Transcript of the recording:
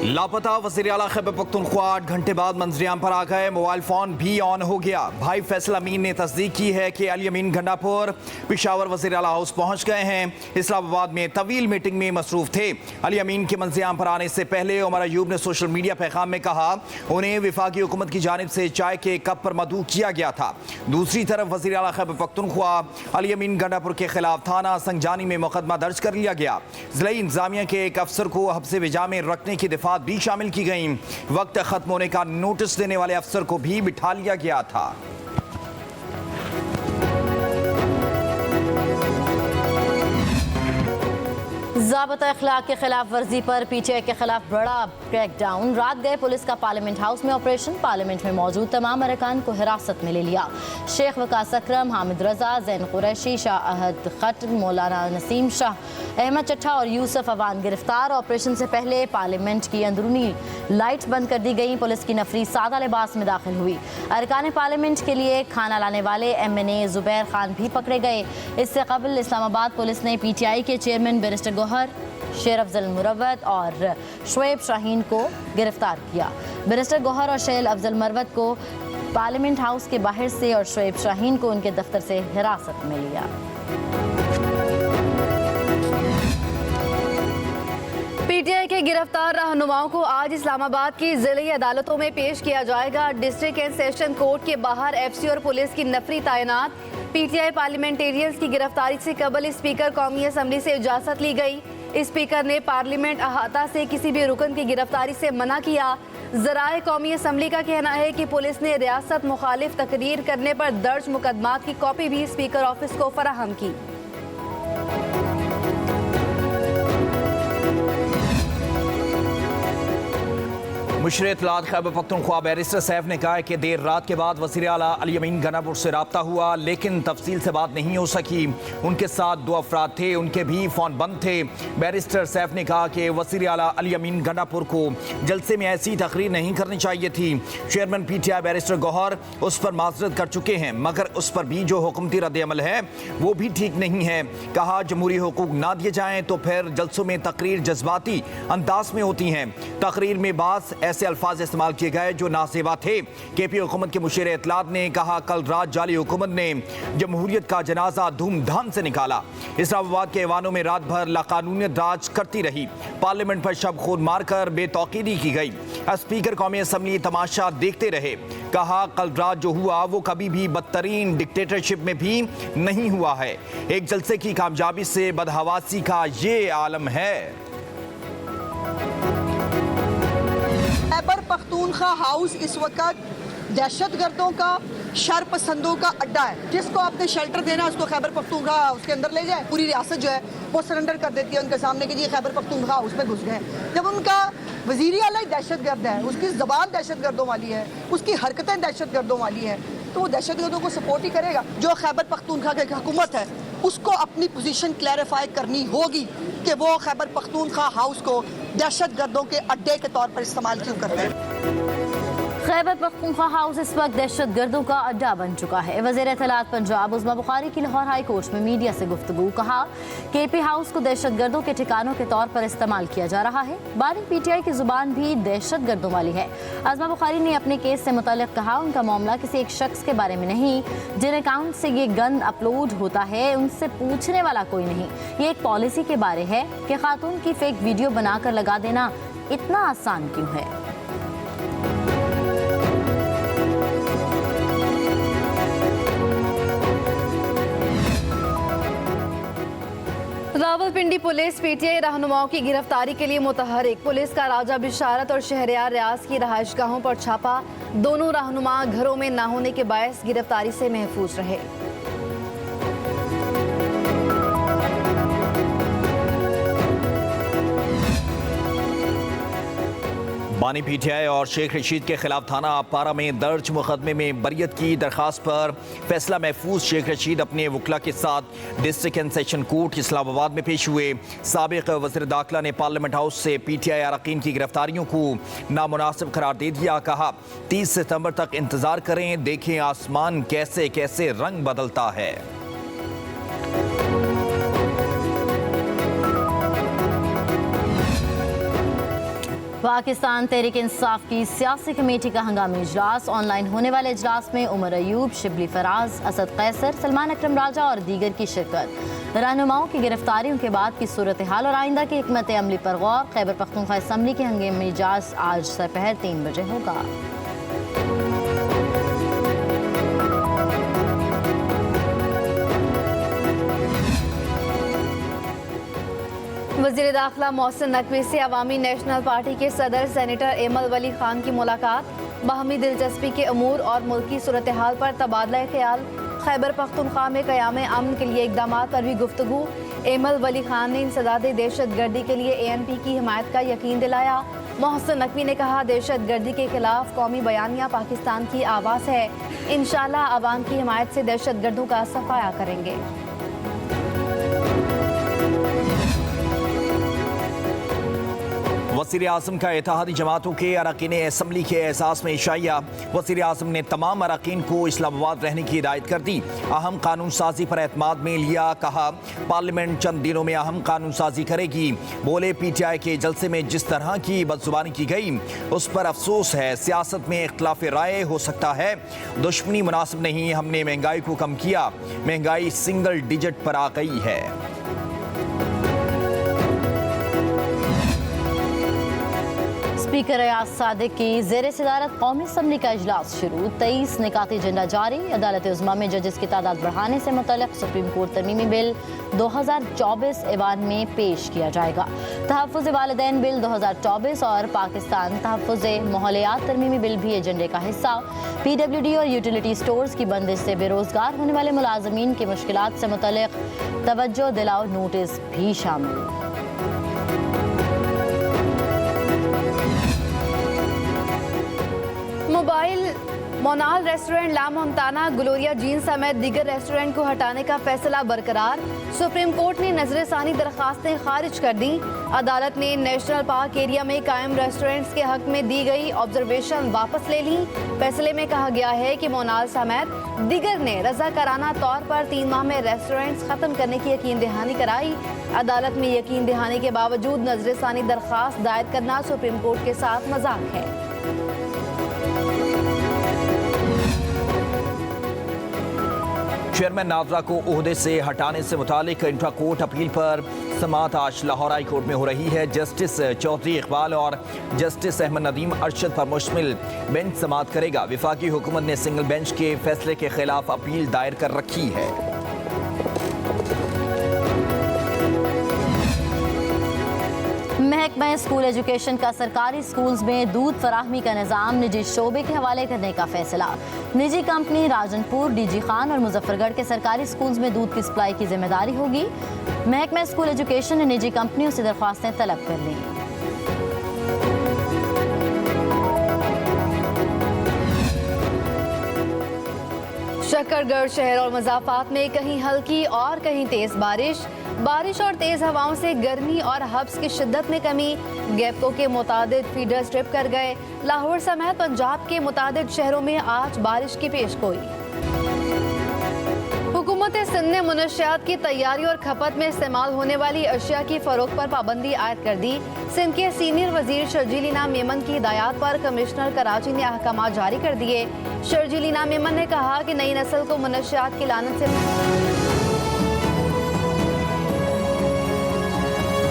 लापता वज़ीर आला खैबर पख्तूनख्वा 8 घंटे बाद मंजरियाम पर आ गए। मोबाइल फ़ोन भी ऑन हो गया। भाई फैसल अमीन ने तस्दीक की है कि अली अमीन गंडापुर पिशावर वज़ीर आला हाउस पहुँच गए हैं। इस्लामाबाद में तवील मीटिंग में मसरूफ़ थे। अली अमीन के मंजरियाम पर आने से पहले उमर अयूब ने सोशल मीडिया पैगाम में कहा उन्हें विफाकी हुकूमत की जानिब से चाय के कप पर मदऊ किया गया था। दूसरी तरफ वज़ीर आला खैबर पख्तूनख्वा अली अमीन गंडापुर के खिलाफ थाना संगजानी में मुकदमा दर्ज कर लिया गया। ज़िला इंतज़ामिया के एक अफसर को हब्से विजा में रखने की दफात भी शामिल की गई। वक्त खत्म होने का नोटिस देने वाले अफसर को भी बिठा लिया गया था। ज़ाब्ता अखलाक के खिलाफ वर्जी पर पीटीआई के खिलाफ बड़ा क्रैकडाउन। रात गए पुलिस का पार्लियामेंट हाउस में ऑपरेशन। पार्लियामेंट में मौजूद तमाम अरकान को हिरासत में ले लिया। शेख वकास अकरम, हामिद रजा, जैन कुरैशी, शाह अहद खट, मौलाना नसीम शाह, अहमद चट्ठा और यूसुफ अवान गिरफ्तार। ऑपरेशन से पहले पार्लियामेंट की अंदरूनी लाइट बंद कर दी गई। पुलिस की नफरी सादा लिबास में दाखिल हुई। अरकान पार्लियामेंट के लिए खाना लाने वाले MNA जुबैर खान भी पकड़े गए। इससे कबल इस्लामाबाद पुलिस ने PTI के चेयरमैन बैरिस्टर गौहर, शेर अफजल मुरवत और शुएब शाहीन को गिरफ्तार किया। बैरिस्टर गौहर और शेर अफजल मुरवत को पार्लियामेंट हाउस के बाहर से और शुएब शाहीन को उनके दफ्तर से हिरासत में लिया। PTI के गिरफ्तार रहनुमाओं को आज इस्लामाबाद की जिले अदालतों में पेश किया जाएगा। डिस्ट्रिक्ट एंड सेशन कोर्ट के बाहर FC और पुलिस की नफरी तैनात। PTI पार्लियामेंटेरियंस की गिरफ्तारी से कबल स्पीकर कौमी असम्बली से इजाज़त ली गई। स्पीकर ने पार्लियामेंट अहाता से किसी भी रुकन की गिरफ्तारी से मना किया। ज़राए कौमी असम्बली का कहना है कि पुलिस ने रियासत मुखालिफ तकरीर करने पर दर्ज मुकदमात की कॉपी भी स्पीकर ऑफिस को फराहम की। मुशर इत्तलात खैबर पख्तूनख्वा बैरिस्टर सैफ ने कहा कि देर रात के बाद वज़ीर आला अली अमीन गंडापुर से रब्ता हुआ, लेकिन तफसील से बात नहीं हो सकी। उनके साथ 2 अफराद थे, उनके भी फ़ोन बंद थे। बैरिस्टर सैफ ने कहा कि वज़ीर आला अली अमीन गंडापुर को जलसे में ऐसी तकरीर नहीं करनी चाहिए थी। चेयरमैन PTI बैरिस्टर गौहर उस पर माजरत कर चुके हैं, मगर उस पर भी जो हुकूमती रद्द-ए-अमल है वो भी ठीक नहीं है। कहा जमहूरी हुकूक ना दिए जाएँ तो फिर जलसों में तकरीर जज्बाती अंदाज में होती हैं। तकरीर में बास ऐसे अल्फाज इस्तेमाल किए गए जो नासेवा थे। KP हुकूमत के मुशीर इत्तलात ने कहा कल रात जाली हुकूमत ने जमहूरियत का जनाजा धूमधाम से निकाला। इस्लामाबाद के ऐवानों में रात भर लाकानूनियत राज करती रही। पार्लियामेंट पर शब खून मारकर बेतौकीदी की गई। स्पीकर कौमी असम्बली तमाशा देखते रहे। कहा कल रात जो हुआ वो कभी भी बदतरीन डिक्टेटरशिप में भी नहीं हुआ है। एक जलसे की कामयाबी से बदहवासी का ये आलम है। खैबर पख्तूनख्वा हाउस इस वक्त दहशत गर्दों का, शर पसंदों का अड्डा है। जिसको आपने शेल्टर देना है उसको खैबर पख्तूनख्वा हाउस के अंदर ले जाए। पूरी रियासत जो है वो सरेंडर कर देती है उनके सामने कि ये खैबर पख्तूनख्वा हाउस में घुस गए। जब उनका वज़ीर आला दहशत गर्द है, उसकी ज़बान दहशत गर्दों वाली है, उसकी हरकतें दहशत गर्दों वाली है, तो वो दहशत गर्दों को सपोर्ट ही करेगा। जो खैबर पख्तूनख्वा की हुकूमत है उसको अपनी पोजीशन क्लैरिफाई करनी होगी कि वो खैबर पख्तूनख्वा हाउस को दहशत गर्दों के अड्डे के तौर पर इस्तेमाल क्यों करते हैं। खैबर पख्तूनख्वा हाउस इस वक्त दहशत गर्दों का अड्डा बन चुका है। वज़ीर इत्तलात पंजाब उस्मा बुखारी की लाहौर हाई कोर्ट में मीडिया से गुफ्तगू। कहा KP हाउस को दहशत गर्दों के ठिकानों के तौर पर इस्तेमाल किया जा रहा है। बानी PTI की जुबान भी दहशत गर्दों वाली है। उस्मा बुखारी ने अपने केस से मुताल्लिक कहा उनका मामला किसी एक शख्स के बारे में नहीं। जिन अकाउंट से ये गन अपलोड होता है उनसे पूछने वाला कोई नहीं। ये एक पॉलिसी के बारे है कि खातून की फेक वीडियो बनाकर लगा देना इतना आसान क्यों है। रावलपिंडी पुलिस PTI रहनुमाओं की गिरफ्तारी के लिए मुतहरिक। पुलिस का राजा बिशारत और शहरयार रियाज की रहायशगाहों पर छापा। दोनों रहनुमा घरों में ना होने के बायस गिरफ्तारी से महफूज रहे। बानी PTI और शेख रशीद के खिलाफ थाना पारा में दर्ज मुकदमे में बरियत की दरखास्त पर फैसला महफूज शेख रशीद अपने वकला के साथ district and session court Islamabad में पेश हुए। साबिक वज़ीर दाखिला ने पार्लियामेंट हाउस से PTI अरकान की गिरफ्तारियों को नामुनासिब करार दे दिया। कहा 30 सितंबर तक इंतजार करें, देखें आसमान कैसे कैसे रंग बदलता है। पाकिस्तान तहरीक इंसाफ की सियासी कमेटी का हंगामी इजलास। ऑनलाइन होने वाले इजलास में उमर अयूब, शिबली फराज, असद कैसर, सलमान अकरम राजा और दीगर की शिरकत। रहनुमाओं की गिरफ्तारियों के बाद की सूरत हाल और आइंदा की हिकमत अमली पर गौर। खैबर पख्तूनख्वा असम्बली के हंगामी इजलास आज दोपहर 3 बजे होगा। वज़ीर दाखिला मोहसिन नकवी से अवामी नेशनल पार्टी के सदर सेनेटर एमल वली खान की मुलाकात। बाहमी दिलचस्पी के अमूर और मुल्की सूरत हाल पर तबादला ख्याल। खैबर पख्तूनख्वा में क़याम अमन के लिए इक़दाम पर भी गुफ्तगू। एमल वली खान ने इंसदाद दहशत गर्दी के लिए ANP की हिमायत का यकीन दिलाया। मोहसिन नकवी ने कहा, दहशत गर्दी के खिलाफ कौमी बयानिया पाकिस्तान की आवाज़ है। इंशाअल्लाह अवाम की हिमायत से दहशत गर्दों का सफाया करेंगे। वज़ीर आज़म का इत्तेहादी जमातों के अरकान असम्बली के एहसास में इशाया। वज़ीर आज़म ने तमाम अरकान को इस्लामाबाद रहने की हिदायत कर दी। अहम कानून साजी पर एतमाद में लिया। कहा, पार्लियामेंट चंद दिनों में अहम कानून साजी करेगी। बोले, PTI के जलसे में जिस तरह की बदजुबानी की गई उस पर अफसोस है। सियासत में इख्तिलाफ राय हो सकता है, दुश्मनी मुनासिब नहीं। हमने महंगाई को कम किया, महंगाई सिंगल डिजिट पर आ गई है। स्पीकर अयाज सादिक की ज़ेर सदारत कौमी असम्बली का इजलास शुरू। 23 निकाती एजेंडा जारी। अदालत उज़्मा में जजेस की तादाद बढ़ाने से मुतल्लिक़ सुप्रीम कोर्ट तरमीमी बिल 2024 ऐवान में पेश किया जाएगा। तहफ़्फ़ुज़ वालिदैन बिल 2024 और पाकिस्तान तहफ़्फ़ुज़ माहौलियात तरमीमी बिल भी एजेंडे का हिस्सा। PWD और यूटिलिटी स्टोर्स की बंदिश से बेरोज़गार होने वाले मुलाज़मीन की मुश्किलात से मुतल्लिक़ तवज्जो दिलाओ नोटिस भी शामिल। मोबाइल मोनाल रेस्टोरेंट, ला मोंटाना, ग्लोरिया जीन समेत दीगर रेस्टोरेंट को हटाने का फैसला बरकरार। सुप्रीम कोर्ट ने नजरसानी दरखास्तें खारिज कर दी। अदालत ने नेशनल पार्क एरिया में कायम रेस्टोरेंट्स के हक में दी गई ऑब्जर्वेशन वापस ले ली। फैसले में कहा गया है कि मोनाल समेत दीगर ने रजाकाराना तौर पर 3 माह में रेस्टोरेंट्स खत्म करने की यकीन दहानी कराई। अदालत में यकीन दहानी के बावजूद नजरसानी दरखास्त दायर करना सुप्रीम कोर्ट के साथ मजाक है। चेयरमैन नाजरा को ओहदे से हटाने से मुतालिक इंट्रा कोर्ट अपील पर समाअत आज लाहौर हाई कोर्ट में हो रही है। जस्टिस चौधरी इकबाल और जस्टिस अहमद नदीम अरशद पर मुश्तमिल बेंच समाअत करेगा। विफाकी हुकूमत ने सिंगल बेंच के फैसले के खिलाफ अपील दायर कर रखी है। महकमा स्कूल एजुकेशन का सरकारी स्कूल्स में दूध फराहमी का निज़ाम निजी शोबे के हवाले करने का फैसला। निजी कंपनी राजनपुर, DG खान और मुजफ्फरगढ़ के सरकारी स्कूल्स में दूध की सप्लाई की जिम्मेदारी होगी। महकमा स्कूल एजुकेशन ने निजी कंपनियों से दरख्वास्तें तलब कर लीं। शकरगढ़ शहर और मज़ाफ़ात में कहीं हल्की और कहीं तेज़ बारिश और तेज़ हवाओं से गर्मी और हब्स की शिद्दत में कमी। गैपको के मुतादिद फीडर्स ट्रिप कर गए। लाहौर समेत पंजाब के मुतादिद शहरों में आज बारिश की पेशगोई। हुकूमत सिंध ने मुनशियात की तैयारी और खपत में इस्तेमाल होने वाली अशिया की फ़रोख्त पर पाबंदी आयद कर दी। सिंध के सीनियर वजीर शर्जील इनाम मेमन की हिदायत पर कमिश्नर कराची ने अहकाम जारी कर दिए। शर्जील इनाम मेमन ने कहा कि नई नस्ल को मुनशियात की लानत से